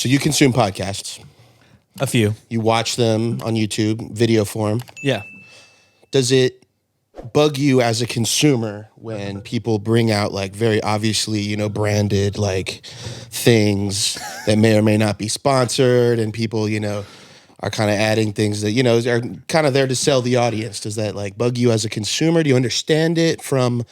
So you consume podcasts. A few. You watch them on YouTube, video form. Yeah. Does it bug you as a consumer when people bring out like very obviously, branded like things that may or may not be sponsored, and people, are kind of adding things that, are kind of there to sell the audience? Does that like bug you as a consumer? Do you understand it from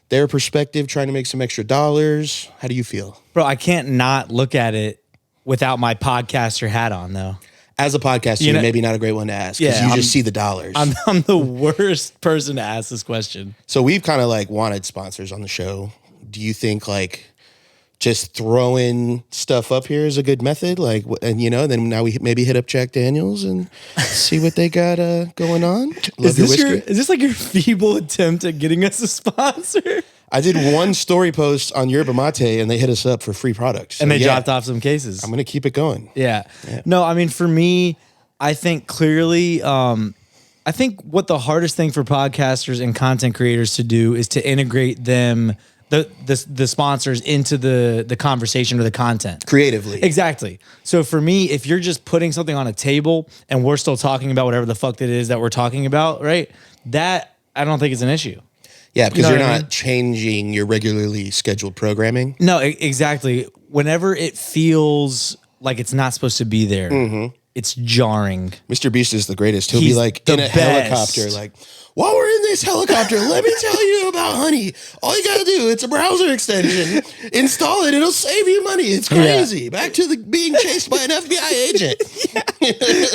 their perspective, trying to make some extra dollars? How do you feel? Bro, I can't not look at it without my podcaster hat on, though. As a podcaster, maybe not a great one to ask because you just see the dollars. I'm the worst person to ask this question. So we've kind of like wanted sponsors on the show. Do you think like just throwing stuff up here is a good method? Like, and then now we maybe hit up Jack Daniels and see what they got going on. Is this like your feeble attempt at getting us a sponsor? I did one story post on Yerba Mate and they hit us up for free products. So and they dropped off some cases. I'm going to keep it going. Yeah. No, I mean, for me, I think clearly, I think what the hardest thing for podcasters and content creators to do is to integrate them, the sponsors, into the conversation or the content. Creatively. Exactly. So for me, if you're just putting something on a table and we're still talking about whatever the fuck that is that we're talking about, right? That I don't think is an issue. Yeah, because you're not changing your regularly scheduled programming. No, exactly. Whenever it feels like it's not supposed to be there, it's jarring. Mr. Beast is the greatest. He'll be like in a helicopter, like, while we're in this helicopter, let me tell you about Honey. All you got to do, it's a browser extension. Install it. It'll save you money. It's crazy. Yeah. Back to being chased by an FBI agent.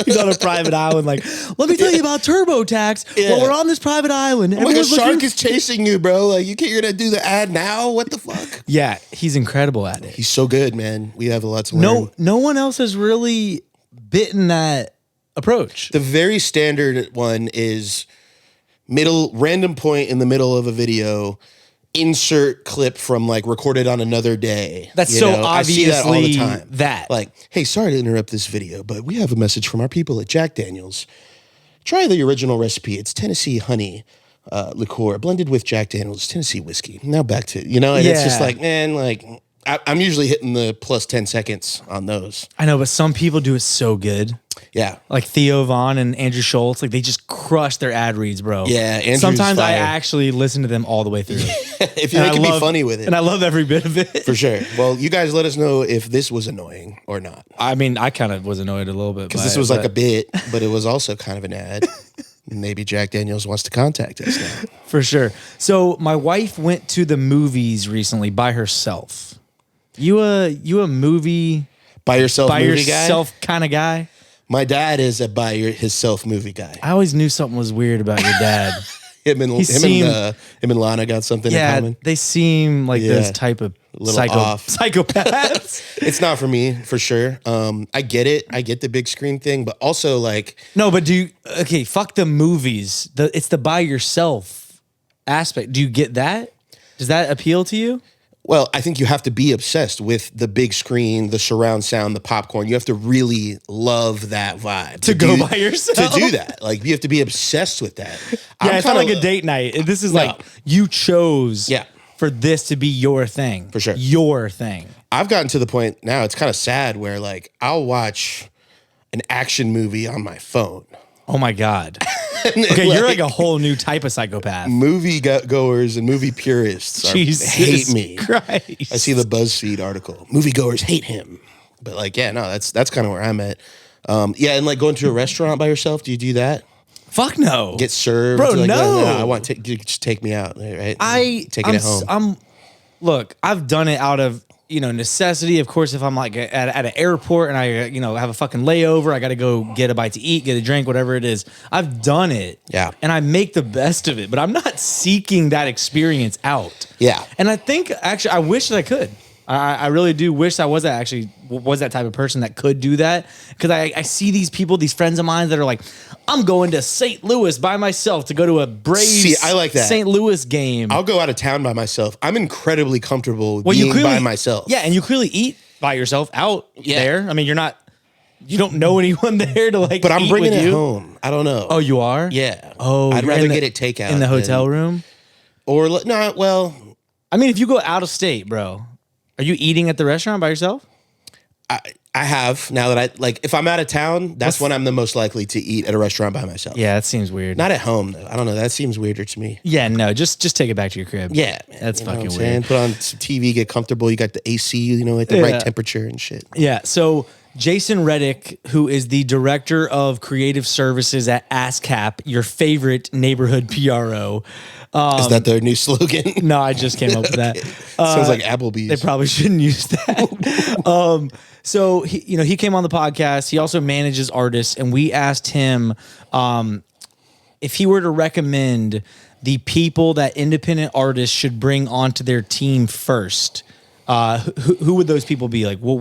He's on a private island like, let me tell you about TurboTax. Yeah. Well, we're on this private island. Like a shark is chasing you, bro. Like, you're going to do the ad now? What the fuck? Yeah, he's incredible at it. He's so good, man. We have a lot to learn. No one else has really bitten that approach. The very standard one is random point in the middle of a video, insert clip from like recorded on another day. That's so obviously I see that all the time. That. Like, hey, sorry to interrupt this video, but we have a message from our people at Jack Daniels. Try the original recipe. It's Tennessee honey liqueur blended with Jack Daniels Tennessee whiskey. Now back to, and it's just like, man, like I'm usually hitting the plus 10 seconds on those. I know, but some people do it so good. Yeah. Like Theo Vaughn and Andrew Schultz, like they just crush their ad reads, bro. Yeah, Andrew's sometimes fire. I actually listen to them all the way through. If they can be funny with it. And I love every bit of it. For sure. Well, you guys let us know if this was annoying or not. I mean, I kind of was annoyed a little bit. Because this was like a bit, but it was also kind of an ad. Maybe Jack Daniels wants to contact us now. For sure. So my wife went to the movies recently by herself. You a movie by yourself kind of guy? My dad is a by himself movie guy. I always knew something was weird about your dad. him and Lana got something in common. They seem like those type of psychopaths. It's not for me, for sure. I get it. I get the big screen thing, but also like no. But fuck the movies. It's the by yourself aspect. Do you get that? Does that appeal to you? Well, I think you have to be obsessed with the big screen, the surround sound, the popcorn. You have to really love that vibe. To go by yourself? To do that. Like, you have to be obsessed with that. Yeah, it's not like a date night. This is like you chose for this to be your thing. For sure. Your thing. I've gotten to the point now, it's kind of sad, where like I'll watch an action movie on my phone. Oh my God. Okay, you're like a whole new type of psychopath. Movie goers and movie purists hate me. Christ. I see the BuzzFeed article. Moviegoers hate him. But like, yeah, no, that's kind of where I'm at. And like going to a restaurant by yourself, do you do that? Fuck no. Get served? Bro, like, no. I want to just take me out, right? Taking it home. Look, I've done it out of necessity. Of course, if I'm like at an airport and I, have a fucking layover, I got to go get a bite to eat, get a drink, whatever it is. I've done it. Yeah. And I make the best of it, but I'm not seeking that experience out. Yeah. And I think actually, I wish that I could. I really do wish I was that type of person that could do that. Because I see these people, these friends of mine that are like, I'm going to St. Louis by myself to go to a Braves I like that. St. Louis game. I'll go out of town by myself. I'm incredibly comfortable being by myself. Yeah, and you clearly eat by yourself out there. I mean, you don't know anyone there to like. But I'm eat bringing with it you. home. I don't know. Oh, you are? Yeah. Oh, I'd rather get it takeout in the hotel room. Or no, well, I mean, if you go out of state, bro, are you eating at the restaurant by yourself? I have, now that if I'm out of town, that's when I'm the most likely to eat at a restaurant by myself. Yeah, that seems weird. Not at home though. I don't know. That seems weirder to me. Yeah, no, just take it back to your crib. Yeah, man. That's You know fucking what I'm weird. saying? Put on some TV, get comfortable. You got the AC, at the right temperature and shit. Yeah, so Jason Reddick, who is the director of creative services at ASCAP, your favorite neighborhood PRO. Is that their new slogan? No, I just came up with that. Sounds like Applebee's. They probably shouldn't use that. So he came on the podcast. He also manages artists, and we asked him if he were to recommend the people that independent artists should bring onto their team first. Who would those people be? Like, well,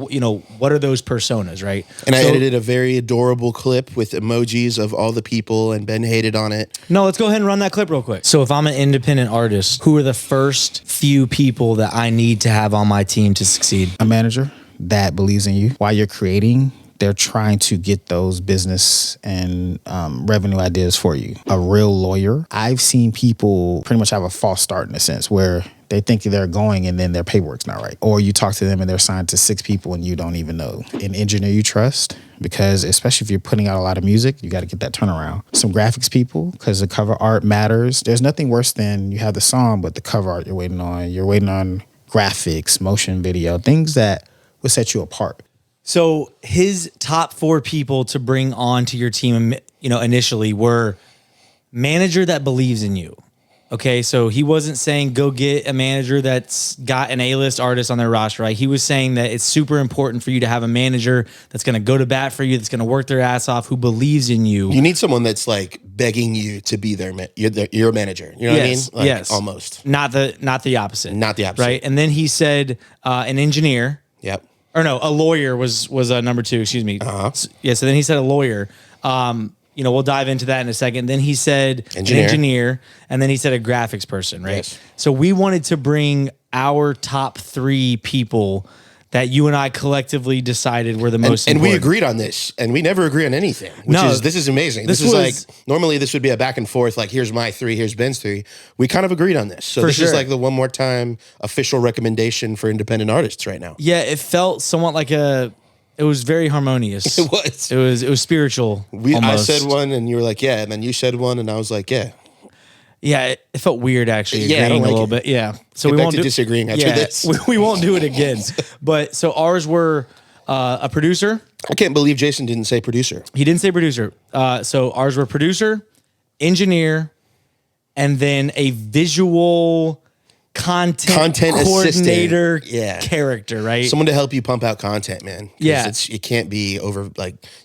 what are those personas, right? And I edited a very adorable clip with emojis of all the people, and Ben hated on it. No, let's go ahead and run that clip real quick. So if I'm an independent artist, who are the first few people that I need to have on my team to succeed? A manager that believes in you while you're creating. They're trying to get those business and revenue ideas for you. A real lawyer. I've seen people pretty much have a false start in a sense where they think they're going and then their paperwork's not right. Or you talk to them and they're signed to 6 people and you don't even know. An engineer you trust, because especially if you're putting out a lot of music, you got to get that turnaround. Some graphics people, because the cover art matters. There's nothing worse than you have the song, but the cover art you're waiting on. You're waiting on graphics, motion video, things that will set you apart. So his top 4 people to bring on to your team, initially were manager that believes in you. Okay, so he wasn't saying go get a manager that's got an A-list artist on their roster, right? He was saying that it's super important for you to have a manager that's going to go to bat for you, that's going to work their ass off, who believes in you. You need someone that's like begging you to be your manager. You know what I mean? Like, yes. Almost. Not the opposite. Not the opposite. Right? And then he said an engineer. Yep. Or no, a lawyer was number 2, excuse me. Uh-huh. So then he said a lawyer. We'll dive into that in a second. Then he said an engineer, and then he said a graphics person, right? Yes. So we wanted to bring our top 3 people that you and I collectively decided were the most important. And we agreed agreed on this, and we never agree on anything, this is amazing. This is like, normally this would be a back and forth, like here's my 3, here's Ben's 3. We kind of agreed on this. So this is like the one more time official recommendation for independent artists right now. Yeah, it felt somewhat like it was very harmonious. It was. It was spiritual. I said one, and you were like, yeah, and then you said one, and I was like, yeah. Yeah, it felt weird actually agreeing I don't like a little it. bit. Yeah. So Get we back won't to disagreeing after this. We won't do it again. But so ours were a producer. I can't believe Jason didn't say producer. He didn't say producer. So ours were producer, engineer, and then a visual content coordinator character, right? Someone to help you pump out content, man. Yeah. It can't be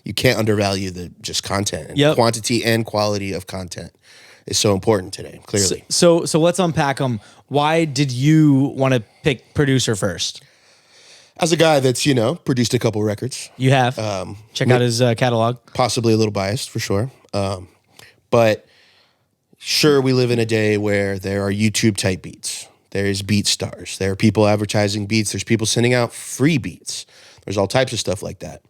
you can't undervalue the just content. Yep. Quantity and quality of content is so important today, clearly. So let's unpack them. Why did you want to pick producer first? As a guy that's, produced a couple records. You have. Check out his catalog. Possibly a little biased, for sure. But sure, we live in a day where there are YouTube-type beats. There's beat stars. There are people advertising beats. There's people sending out free beats. There's all types of stuff like that.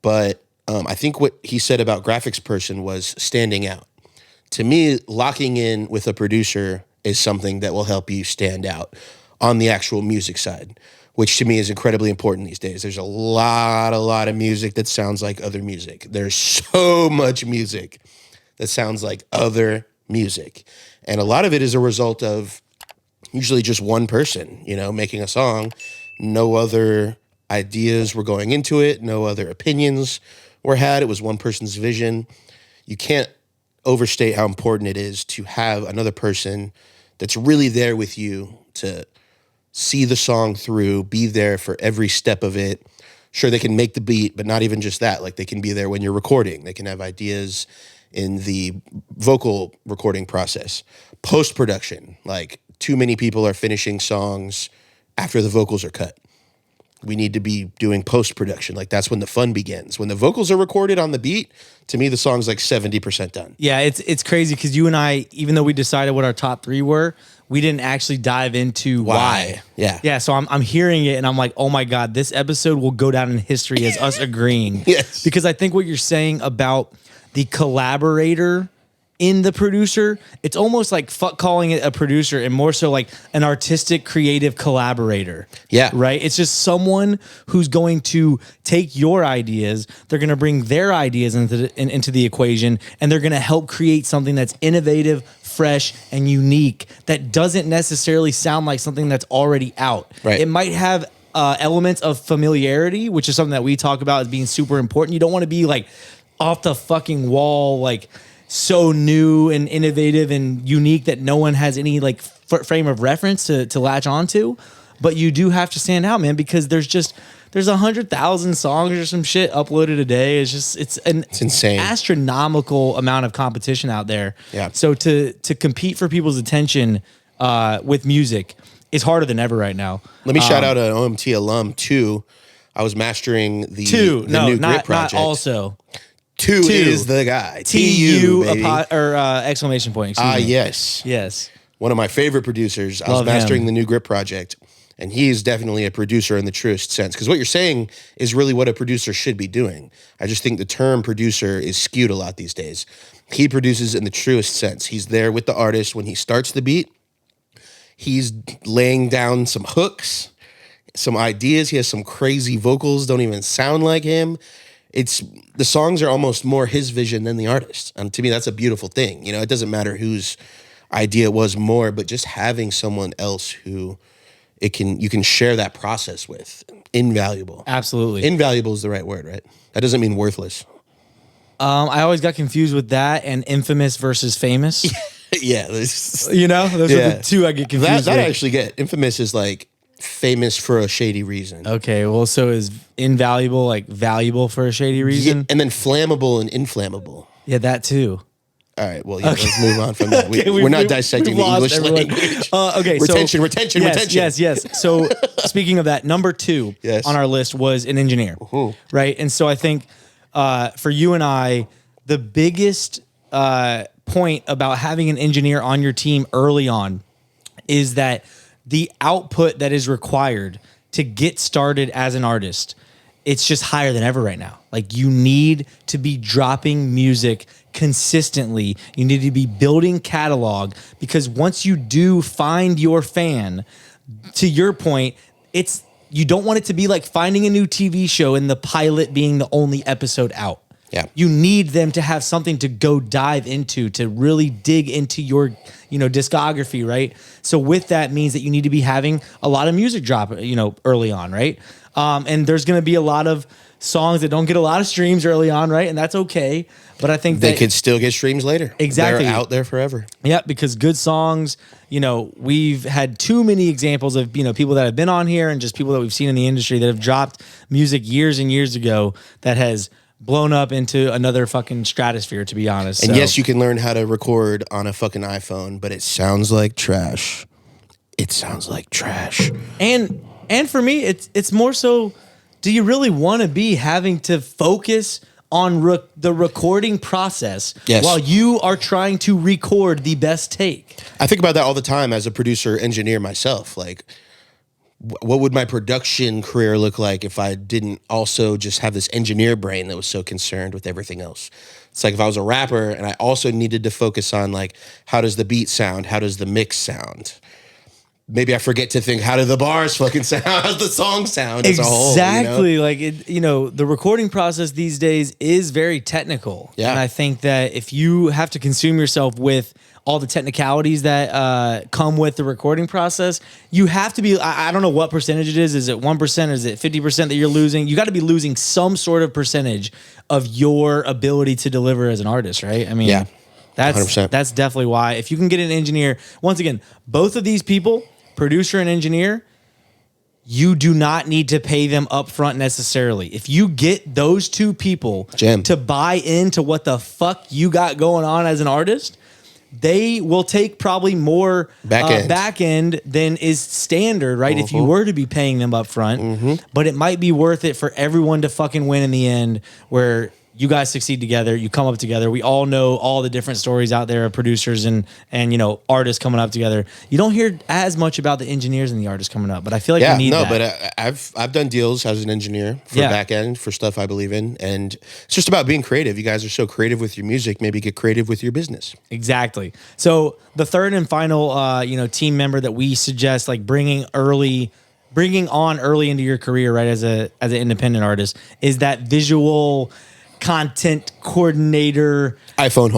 But I think what he said about graphics person was standing out. To me, locking in with a producer is something that will help you stand out on the actual music side, which to me is incredibly important these days. There's a lot of music that sounds like other music. There's so much music that sounds like other music. And a lot of it is a result of usually just one person, making a song. No other ideas were going into it. No other opinions were had. It was one person's vision. You can't overstate how important it is to have another person that's really there with you to see the song through, be there for every step of it. Sure, they can make the beat, but not even just that. Like, they can be there when you're recording. They can have ideas in the vocal recording process. Post-production, like, too many people are finishing songs after the vocals are cut. We need to be doing post-production. Like, that's when the fun begins. When the vocals are recorded on the beat, to me, the song's like 70% done. Yeah, it's crazy because you and I, even though we decided what our top 3 were, we didn't actually dive into why. Yeah. Yeah, so I'm hearing it and I'm like, oh my God, this episode will go down in history as us agreeing. Yes. Because I think what you're saying about the collaborator in the producer. It's almost like fuck calling it a producer and more so like an artistic creative collaborator. Yeah. Right? It's just someone who's going to take your ideas, they're going to bring their ideas into the equation, and they're going to help create something that's innovative, fresh, and unique that doesn't necessarily sound like something that's already out. Right. It might have elements of familiarity, which is something that we talk about as being super important. You don't want to be like off the fucking wall, like so new and innovative and unique that no one has any like frame of reference to latch onto. But you do have to stand out, man, because there's 100,000 songs or some shit uploaded a day. It's insane, astronomical amount of competition out there. Yeah. So to compete for people's attention with music is harder than ever right now. Let me shout out an OMT alum too. I was mastering the new Grit project. Not also. Two is the guy. TU baby. Exclamation point. Excuse me. Yes. Yes. One of my favorite producers. I was Love mastering him. the new Grit project, and he is definitely a producer in the truest sense. Because what you're saying is really what a producer should be doing. I just think the term producer is skewed a lot these days. He produces in the truest sense. He's there with the artist when he starts the beat. He's laying down some hooks, some ideas. He has some crazy vocals, don't even sound like him. The songs are almost more his vision than the artist. And to me, that's a beautiful thing. You know, it doesn't matter whose idea it was more, but just having someone else who you can share that process with. Invaluable. Absolutely. Invaluable is the right word, right? That doesn't mean worthless. I always got confused with that and infamous versus famous. Yeah. You know, those are the two I get confused That I with. actually get. Infamous is like famous for a shady reason. Okay, well, so is invaluable like valuable for a shady reason? Yeah, and then flammable and inflammable. Yeah, that too. All right, well, yeah, let's move on from that. Okay, We're not dissecting the lost English everyone. language. Okay, retention. Yes. So speaking of that, number 2 Yes. on our list was an engineer, right? And so I think for you and I, the biggest point about having an engineer on your team early on is that the output that is required to get started as an artist, it's just higher than ever right now. Like you need to be dropping music consistently. You need to be building catalog because once you do find your fan, to your point, you don't want it to be like finding a new TV show and the pilot being the only episode out. Yeah. You need them to have something to go dive into, to really dig into your, discography, right? So with that means that you need to be having a lot of music drop, early on, right? And there's going to be a lot of songs that don't get a lot of streams early on, right? And that's okay. But I think they could still get streams later. Exactly. They're out there forever. Yeah, because good songs, we've had too many examples of, people that have been on here and just people that we've seen in the industry that have dropped music years and years ago that has blown up into another fucking stratosphere, to be honest. And yes, you can learn how to record on a fucking iPhone, but it sounds like trash. It sounds like trash. And for me, it's more so, do you really want to be having to focus on the recording process while you are trying to record the best take? I think about that all the time as a producer engineer myself. Like, what would my production career look like if I didn't also just have this engineer brain that was so concerned with everything else? It's like if I was a rapper and I also needed to focus on like, how does the beat sound? How does the mix sound? Maybe I forget to think, how do the bars fucking sound? How does the song sound as a whole? Exactly. Like, the recording process these days is very technical. Yeah. And I think that if you have to consume yourself with all the technicalities that come with the recording process, you have to be, I don't know what percentage it is. Is it 1%? Is it 50% that you're losing? You got to be losing some sort of percentage of your ability to deliver as an artist, right? I mean, Yeah, that's 100%. That's definitely why. If you can get an engineer, once again, both of these people, producer and engineer, you do not need to pay them up front necessarily. If you get those two people to buy into what the fuck you got going on as an artist, they will take probably more back end than is standard, right? If you were to be paying them up front, but it might be worth it for everyone to fucking win in the end, where you guys succeed together, you come up together. We all know all the different stories out there of producers and artists coming up together. You don't hear as much about the engineers and the artists coming up, but I feel like we need that. But I've done deals as an engineer for back end for stuff I believe in, and it's just about being creative. You guys are so creative with your music. Maybe get creative with your business. Exactly. So the third and final team member that we suggest like bringing on early into your career, right, as an independent artist, is that visual content coordinator, iPhone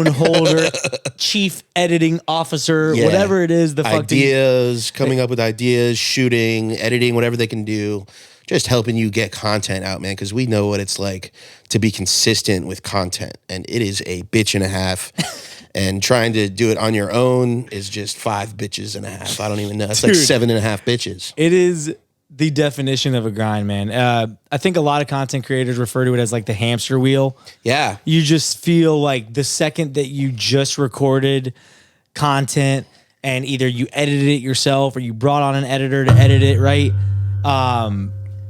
holder, chief editing officer, whatever it is. The ideas, coming up with ideas, shooting, editing, whatever they can do, just helping you get content out, man. Because we know what it's like to be consistent with content, and it is a bitch and a half. And trying to do it on your own is just 5 bitches and a half. I don't even know. It's like 7.5 bitches. It is the definition of a grind, man. I think a lot of content creators refer to it as like the hamster wheel. Yeah. You just feel like the second that you just recorded content and either you edited it yourself or you brought on an editor to edit it, right?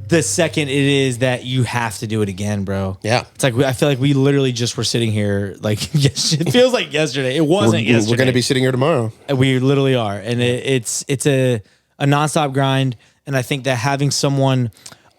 The second it is that you have to do it again, bro. Yeah. It's like, I feel like we literally just were sitting here like, it feels like yesterday. It wasn't yesterday. We're going to be sitting here tomorrow. We literally are. And it's a nonstop grind. And I think that having someone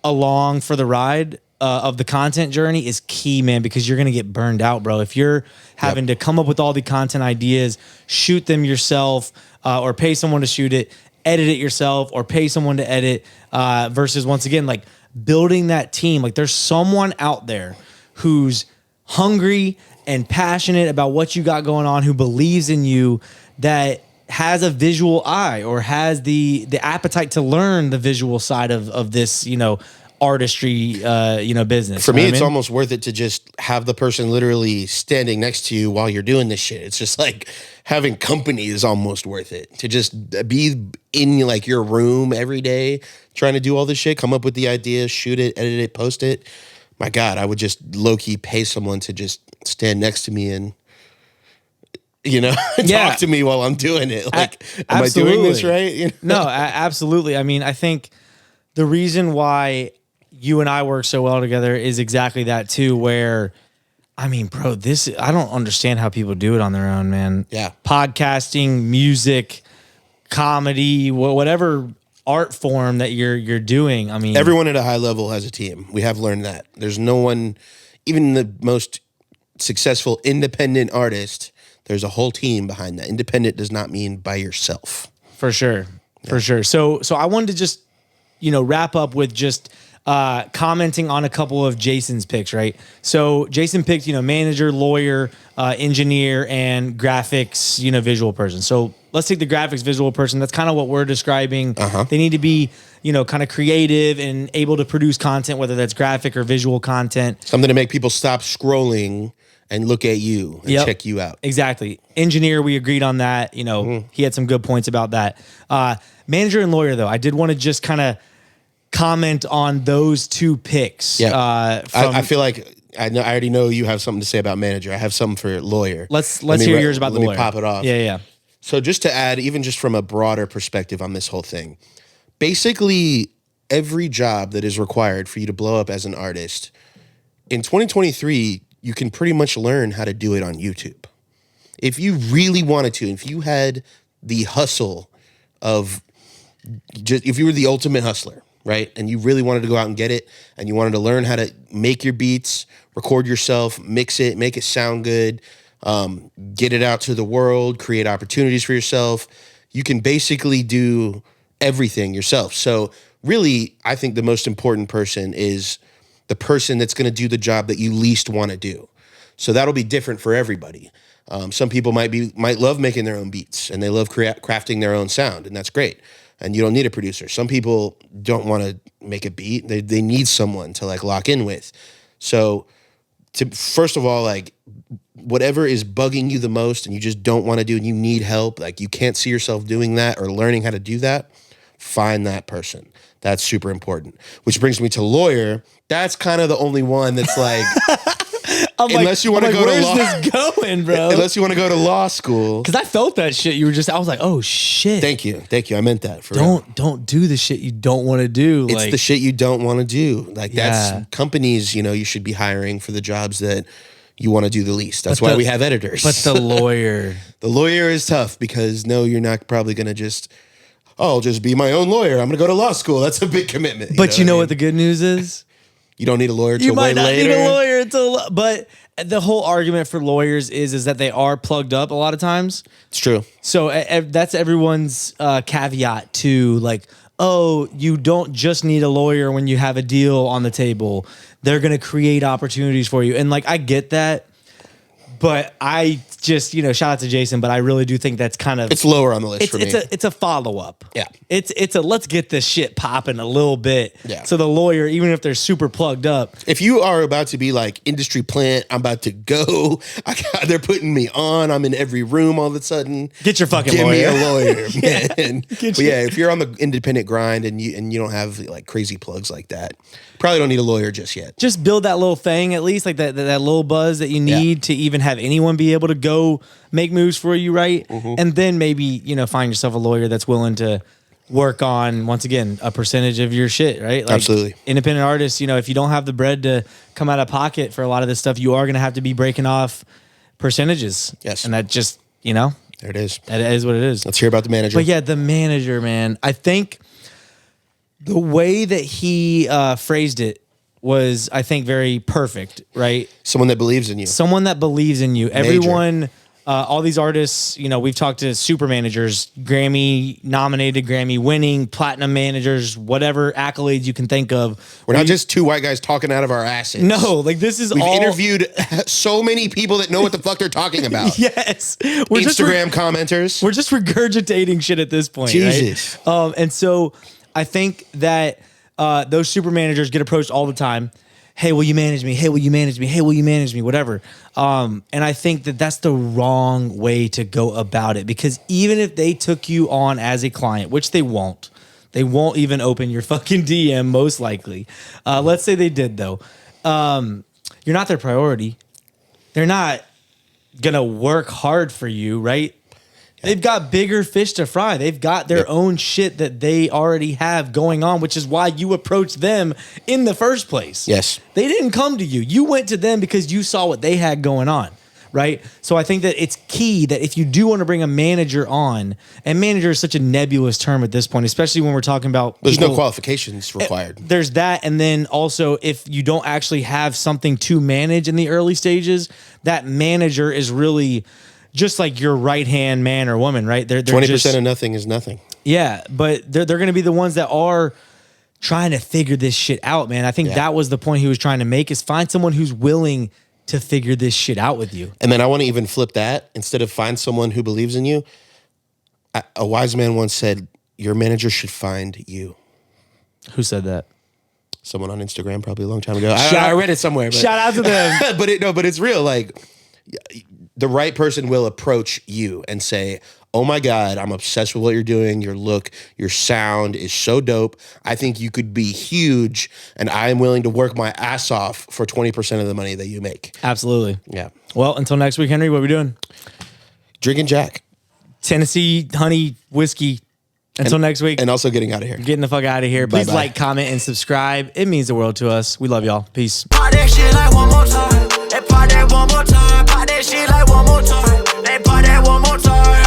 along for the ride of the content journey is key, man, because you're going to get burned out, bro. If you're having to come up with all the content ideas, shoot them yourself, or pay someone to shoot it, edit it yourself, or pay someone to edit, versus once again, like building that team. Like there's someone out there who's hungry and passionate about what you got going on, who believes in you, that has a visual eye or has the appetite to learn the visual side of this, artistry, business. For me, it's almost worth it to just have the person literally standing next to you while you're doing this shit. It's just like having company is almost worth it. To just be in like your room every day, trying to do all this shit, come up with the ideas, shoot it, edit it, post it. My God, I would just low key pay someone to just stand next to me and talk to me while I'm doing it. Like, am I doing this right? No, absolutely. I mean, I think the reason why you and I work so well together is exactly that too, where, I mean, bro, I don't understand how people do it on their own, man. Yeah. Podcasting, music, comedy, whatever art form that you're doing. I mean, everyone at a high level has a team. We have learned that. There's no one, even the most successful independent artist, there's a whole team behind that. Independent does not mean by yourself. For sure. Yeah. For sure. So I wanted to just, wrap up with just commenting on a couple of Jason's picks, right? So Jason picked, manager, lawyer, engineer, and graphics, visual person. So let's take the graphics visual person. That's kind of what we're describing. They need to be, kind of creative and able to produce content, whether that's graphic or visual content. Something to make people stop scrolling and look at you and check you out. Exactly. Engineer, we agreed on that. He had some good points about that. Manager and lawyer, though, I did want to just kind of comment on those two picks. Yeah. I feel like I already know you have something to say about manager. I have something for lawyer. Let's hear yours about the lawyer. Let me pop it off. Yeah. So just to add, even just from a broader perspective on this whole thing, basically every job that is required for you to blow up as an artist in 2023, you can pretty much learn how to do it on YouTube. If you really wanted to, if you had the hustle of if you were the ultimate hustler, right? And you really wanted to go out and get it, and you wanted to learn how to make your beats, record yourself, mix it, make it sound good, get it out to the world, create opportunities for yourself. You can basically do everything yourself. So really, I think the most important person is the person that's going to do the job that you least want to do. So that'll be different for everybody. Some people might love making their own beats and they love crafting their own sound, and that's great. And you don't need a producer. Some people don't want to make a beat. They need someone to like lock in with. So first of all, like whatever is bugging you the most and you just don't want to do and you need help, like you can't see yourself doing that or learning how to do that, find that person. That's super important. Which brings me to lawyer. That's kind of the only one that's like, Unless you want to go to where's law. this going, bro? Unless you want to go to law school. Because I felt that shit. I was like, oh shit. Thank you. I meant that. For real. Don't do the shit you don't want to do. It's the shit you don't want to do. Like Yeah. that's companies, you should be hiring for the jobs that you want to do the least. That's why we have editors. But the lawyer. The lawyer is tough because no, you're not probably going to just, I'll just be my own lawyer. I'm going to go to law school. That's a big commitment. But you know what the good news is? You don't need a lawyer till You might way not later. need a lawyer until, but the whole argument for lawyers is that they are plugged up a lot of times. It's true. So that's everyone's caveat to like, oh, you don't just need a lawyer when you have a deal on the table. They're going to create opportunities for you. And like, I get that, but I just, shout out to Jason, but I really do think that's kind of, It's lower on the list for me. it's a follow up. Yeah. It's a let's get this shit popping a little bit. Yeah. So the lawyer, even if they're super plugged up, If you are about to be like industry plant, I'm about to go. They're putting me on. I'm in every room all of a sudden. get your fucking Give lawyer. me a lawyer, man. Get But yeah, if you're on the independent grind and you don't have like crazy plugs like that, probably don't need a lawyer just yet. Just build that little thing at least, like that little buzz that you need to even have anyone be able to go make moves for you, right? And then maybe find yourself a lawyer that's willing to work on, once again, a percentage of your shit, right? Like Absolutely. Independent artists, if you don't have the bread to come out of pocket for a lot of this stuff, you are going to have to be breaking off percentages. Yes. And that just There it is. that is what it is. Let's hear about the manager. But yeah, the manager, man, I think the way that he phrased it was, I think, very perfect, right? Someone that believes in you. Someone that believes in you. Everyone, all these artists, we've talked to super managers, Grammy nominated, Grammy winning, platinum managers, whatever accolades you can think of. We're not just two white guys talking out of our asses. No, like this is We've all interviewed so many people that know what the fuck they're talking about. Yes, we're Instagram commenters. We're just regurgitating shit at this point. Jesus. Right? And so I think that those super managers get approached all the time. Hey, will you manage me? Hey, will you manage me? Hey, will you manage me? Whatever. And I think that that's the wrong way to go about it, because even if they took you on as a client, which they won't even open your fucking DM most likely. Let's say they did though. You're not their priority. They're not gonna work hard for you, right? They've got bigger fish to fry. They've got their own shit that they already have going on, which is why you approached them in the first place. Yes. They didn't come to you. You went to them because you saw what they had going on, right? So I think that it's key that if you do want to bring a manager on, and manager is such a nebulous term at this point, especially when we're talking about There's no people- qualifications required. There's that, and then also if you don't actually have something to manage in the early stages, that manager is really just like your right-hand man or woman, right? They're 20% just, of nothing is nothing. yeah, but they're going to be the ones that are trying to figure this shit out, man. I think that was the point he was trying to make, is find someone who's willing to figure this shit out with you. And then I want to even flip that. Instead of find someone who believes in you, a wise man once said, your manager should find you. Who said that? Someone on Instagram probably a long time ago. I read it somewhere. But, Shout out to them. but it's real. Like, the right person will approach you and say, oh my God, I'm obsessed with what you're doing. Your look, your sound is so dope. I think you could be huge, and I am willing to work my ass off for 20% of the money that you make. Absolutely. Yeah. Well, until next week, Henry, what are we doing? Drinking Jack. Tennessee honey whiskey. Until next week. And also getting out of here. Getting the fuck out of here. Please Bye-bye. like, comment, and subscribe. It means the world to us. We love y'all. Peace. Pop that shit like one more time. They pop that one more time. Pop that shit like one more time. They pop that one more time.